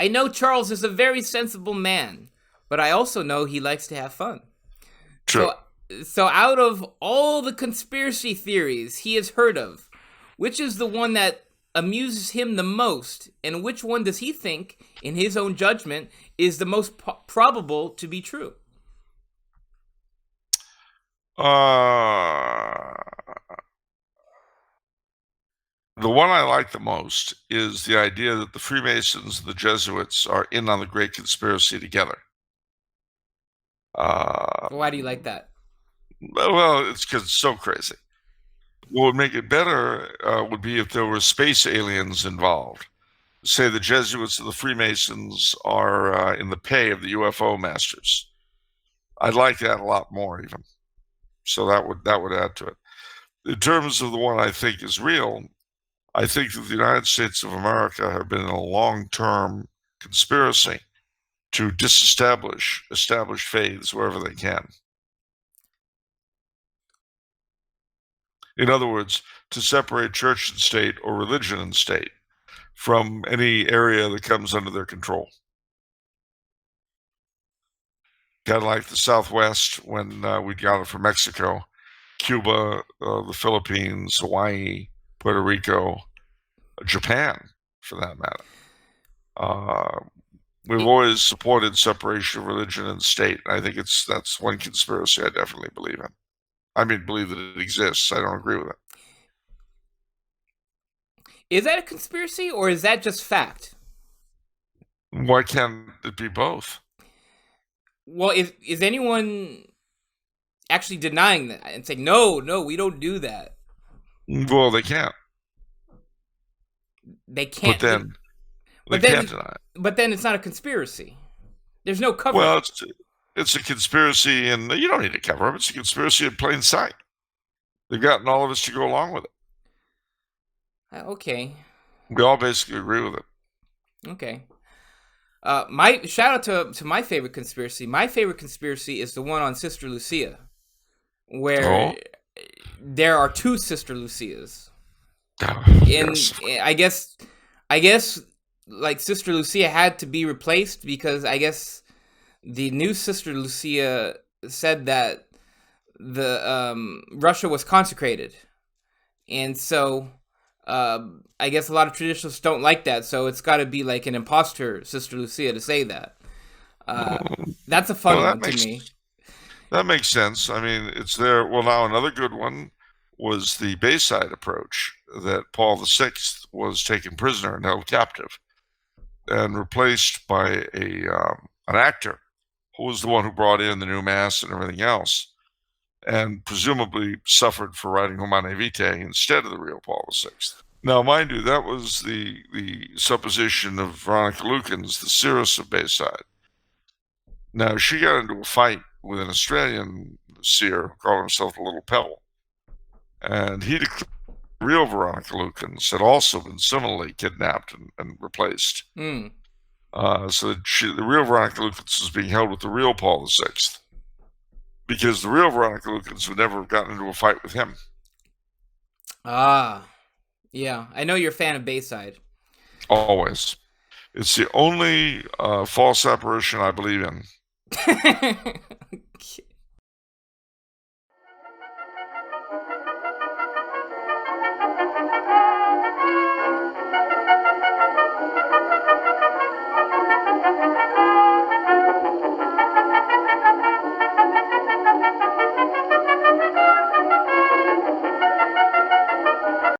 I know Charles is a very sensible man, but I also know he likes to have fun. True. So, so out of all the conspiracy theories he has heard of, which is the one that amuses him the most, and which one does he think, in his own judgment, is the most probable to be true? Uh, the one I like the most is the idea that the Freemasons and the Jesuits are in on the great conspiracy together. Why do you like that? Well, it's because it's so crazy. What would make it better would be if there were space aliens involved. Say the Jesuits and the Freemasons are in the pay of the UFO masters. I'd like that a lot more, even. So that would add to it. In terms of the one I think is real, I think that the United States of America have been in a long-term conspiracy to disestablish established faiths wherever they can. In other words, to separate church and state or religion and state from any area that comes under their control. Kind of like the Southwest when we got it from Mexico, Cuba, the Philippines, Hawaii, Puerto Rico, Japan, for that matter. We've always supported separation of religion and state. I think that's one conspiracy I definitely believe in. I mean, believe that it exists. I don't agree with it. Is that a conspiracy, or is that just fact? Why can't it be both? Well, is anyone actually denying that and saying, no, we don't do that? Well, they can't. They can't. They can't deny it. But then it's not a conspiracy. There's no cover. Well, it's a conspiracy, and you don't need to cover up. It's a conspiracy in plain sight. They've gotten all of us to go along with it. Okay. We all basically agree with it. Okay. My shout out to my favorite conspiracy. My favorite conspiracy is the one on Sister Lucia, where there are two Sister Lucias. Yes. I guess like Sister Lucia had to be replaced because I guess the new Sister Lucia said that the Russia was consecrated, and so I guess a lot of traditionalists don't like that. So it's got to be like an imposter Sister Lucia to say that. That's a fun one to me. That makes sense. I mean, it's there. Well, now another good one was the Bayside approach that Paul VI was taken prisoner and held captive and replaced by an actor who was the one who brought in the new mass and everything else, and presumably suffered for writing Humanae Vitae instead of the real Paul VI. Now, mind you, that was the supposition of Veronica Lukens, the seeress of Bayside. Now, she got into a fight with an Australian seer who called himself the Little Pebble, and he declared the real Veronica Lukens had also been similarly kidnapped and replaced. Mm. So the real Veronica Lukens was being held with the real Paul VI, because the real Veronica Lukens would never have gotten into a fight with him. Ah, yeah. I know you're a fan of Bayside. Always. It's the only false apparition I believe in.